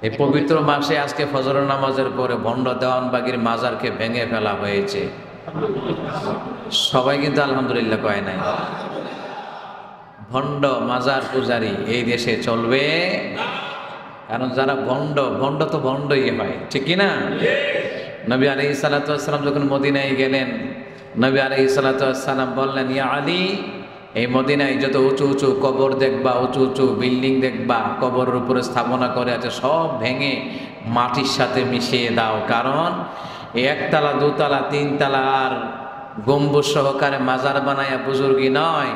এই পবিত্র মাসে আজকে ফজর নামাজের পরে ভণ্ড দেওয়ানবাগির মাজারকে ভেঙে ফেলা হয়েছে। সবাই কিন্তু আলহামদুলিল্লাহ কয় নাই। ভণ্ড মাজার পূজারি এই দেশে চলবে, কারণ যারা ভণ্ড ভণ্ড তো ভণ্ডই হয়, ঠিক কি না? নবী আলাইহিস সালাতু ওয়াস সালাম যখন মদিনায় গেলেন, নবী আলাইহিস সালাতু ওয়াস সালাম বললেন, ইয়া আলী, এই মদিনায় যত উঁচু উঁচু কবর দেখবা, উঁচু উঁচু বিল্ডিং দেখবা, কবরের উপরে স্থাপনা করে আছে, সব ভেঙে মাটির সাথে মিশিয়ে দাও। কারণ একতলা দুতলা তিনতলা আর গম্বুজ সহকারে মাজার বানায়া বুজুর্গি নয়।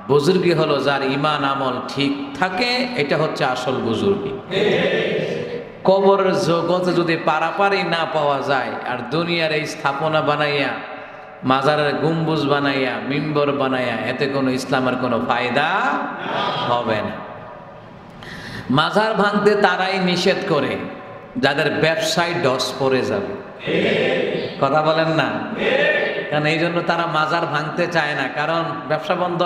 বুজুর্গি হলো যার ইমান আমল ঠিক থাকে, এটা হচ্ছে আসল বুজুর্গি। কবরের জগতে যদি পারাপারি না পাওয়া যায়, আর দুনিয়ার এই স্থাপনা বানাইয়া, মাজারের গম্বুজ বানাইয়া, মিম্বর বানাইয়া, এতে কোনো ইসলামের কোনো ফায়দা হবে না। মাজার ভাঙতে তারাই নিষেধ করে যাদের ব্যবসায় ডস পড়ে যাবে। কথা বলেন না? কারণ এই জন্য তারা মাজার ভাঙতে চায় না, কারণ ব্যবসা বন্ধ,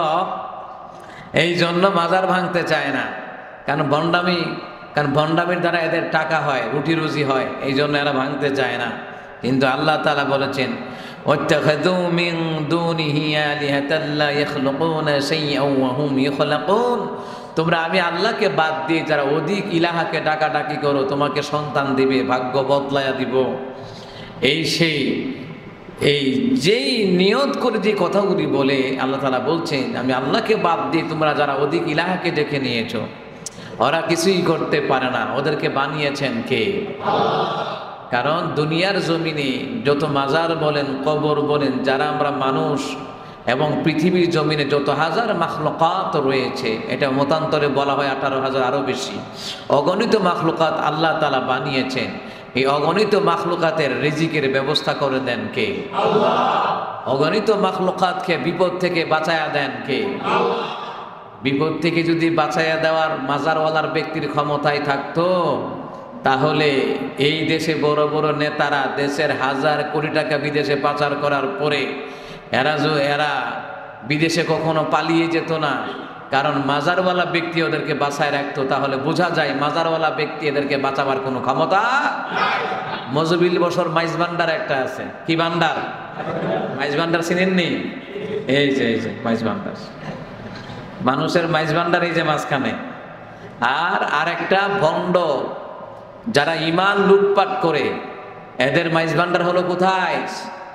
এই জন্য মাজার ভাঙতে চায় না। কারণ ভণ্ডামির দ্বারা এদের টাকা হয়, রুটি রুজি হয়, এই জন্য এরা ভাঙতে চায় না। কিন্তু আল্লাহ তাআলা বলেছেন, ওয়াত্তাখাযু মিন দুনিহি আলিহাতান লা ইয়াখলুকুনা শাইআন ওয়া হুম ইখলাকুন। তোমরা আমি আল্লাহকে বাদ দিয়ে যারা অধিক ইলাহাকে ডাকাডাকি করো, তোমাকে সন্তান দিবে, ভাগ্য বদলায়া দিব, এই যেই নিয়ত করে যে কথাগুলি বলে আল্লাহ তাআলা বলছেন, আমি আল্লাহকে বাদ দিয়ে তোমরা যারা অধিক ইলাহাকে ডেকে নিয়েছো, ওরা কিছুই করতে পারে না, ওদেরকে বানিয়েছেন কে? কারণ দুনিয়ার জমিনে যত মাজার বলেন, কবর বলেন, যারা আমরা মানুষ, এবং পৃথিবীর জমিনে যত হাজার মাখলুকাত রয়েছে, এটা মতান্তরে বলা হয় 18,000, আরো বেশি, অগণিত মাখলুকাত আল্লাহ তাআলা বানিয়েছেন। এই অগণিত মাখলুকাতের রিজিকের ব্যবস্থা করে দেন কে? আল্লাহ। অগণিত মাখলুকাতকে বিপদ থেকে বাঁচায়া দেন কে? আল্লাহ। বিপদ থেকে যদি বাঁচাইয়া দেওয়ার মাজারওয়ালার ব্যক্তির ক্ষমতায় থাকতো, তাহলে এই দেশে বড় বড় নেতারা দেশের হাজার কোটি টাকা বিদেশে পাচার করার পরে এরা বিদেশে কখনো পালিয়ে যেত না। কারণ মাজারওয়ালা ব্যক্তি ওদেরকে বাঁচায় রাখতো। তাহলে বোঝা যায় মাজারওয়ালা ব্যক্তি এদেরকে বাঁচাবার কোনো ক্ষমতা নাই। মজবিল বছর মাইজ ভান্ডার একটা আছে। কি ভান্ডার? মাইজ ভান্ডার চিনেননি? এই যে মাইজ ভান্ডার, মানুষের মাইজ ভান্ডার এই যে মাঝখানে। আর আরেকটা ভণ্ড যারা ইমান লুটপাট করে, এদের মাইজ ভান্ডার হলো কোথায়?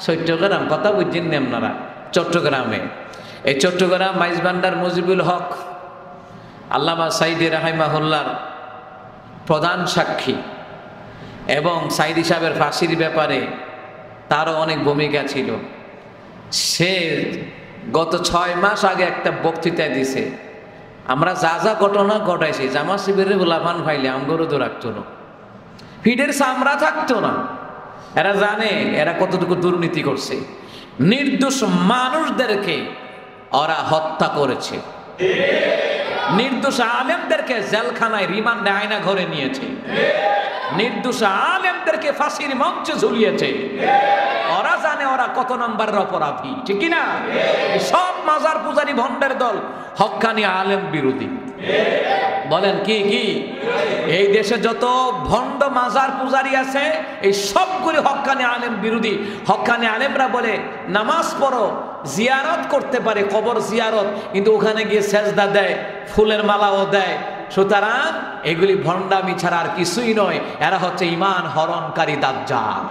চট্টগ্রাম। কথা বুঝছেন না আপনারা? চট্টগ্রামে। এই চট্টগ্রাম মাইজ ভান্ডার মুজিবুল হক, আল্লামা সাইদি রাহিমাহুল্লাহর প্রধান সাক্ষী, এবং সাইদি সাহেবের ফাঁসির ব্যাপারে তারও অনেক ভূমিকা ছিল। সে গত 6 মাস আগে একটা বক্তৃতা দিছে, আমরা যা যা ঘটনা ঘটাইছি, জামা শিবিরের গোলাপান ফাইলে আমগরও তো রাখতো না, ফিডের চামড়া থাকতো না। এরা জানে এরা কতটুকু দুর্নীতি করছে, নির্দোষ মানুষদেরকে ওরা হত্যা করেছে, নির্দোষ আলেমদেরকে জেলখানায় রিমান্ডে আয়না ঘরে নিয়েছে, নির্দোষ আলেমদেরকে ফাঁসির মঞ্চে ঝুলিয়েছে। ওরা জানে ওরা কত নম্বরের অপরাধী, ঠিক না? সব মাজার পূজারী ভণ্ডের দল হক্কানি আলেম বিরোধী। বলেন কি কি? এই দেশে যত ভণ্ড মাজার পূজারী আছে, এই সবগুলি হক্কানি আলেম বিরোধী। হক্কানি আলেমরা বলে নামাজ পড়ো, জিয়ারত করতে পারে, কবর জিয়ারত, কিন্তু ওখানে গিয়ে সেজদা দেয়, ফুলের মালাও দেয়। সুতরাং এগুলি ভণ্ডামি ছাড়া আর কিছুই নয়, এরা হচ্ছে ঈমান হরণকারী দাজ্জাল।